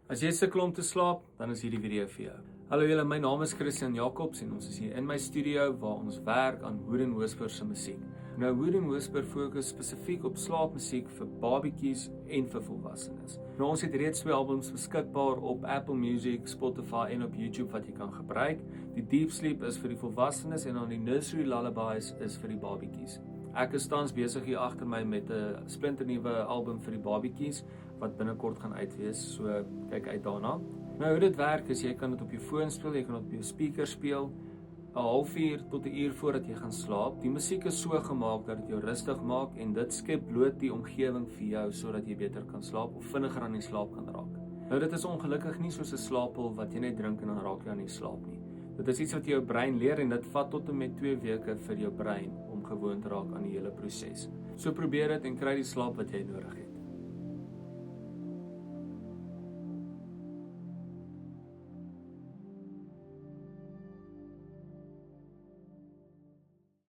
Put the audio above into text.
As jy sukkel om te slaap, dan is hierdie video vir jou. Hallo julle, my naam is Christian Jacobs en ons is hier in my studio waar ons werk aan Hoed en Hoesper se musiek. Nou Hoed en Hoesper fokus spesifiek op slaapmusiek vir babatjies en vir volwassenes. Nou ons het reeds 2 albums beskikbaar op Apple Music, Spotify en op YouTube wat jy kan gebruik. Die Deep Sleep is vir die volwassenes en dan die Nursery Lullabies is vir die babatjies. Ek is tans besig hier agter my met 'n splinternuwe album vir die babatjies wat binnekort gaan uitwees, so kyk uit daarna. Nou hoe dit werk is jy kan dit op jou foon speel, jy kan dit op jou speaker speel, 'n halfuur tot 'n uur voordat jy gaan slaap. Die musiek is so gemaak dat dit jou rustig maak en dit skep bloot die omgewing vir jou sodat jy beter kan slaap of vinniger aan die slaap kan raak. Nou dit is ongelukkig nie soos 'n slaappil wat jy net drink en dan raak jy aan die slaap nie. Dit is iets wat jou brein leer en dit vat tot en met 2 weke vir jou brein om gewoon te raak aan die hele proses. So probeer dit en kry die slaap wat jy nodig het.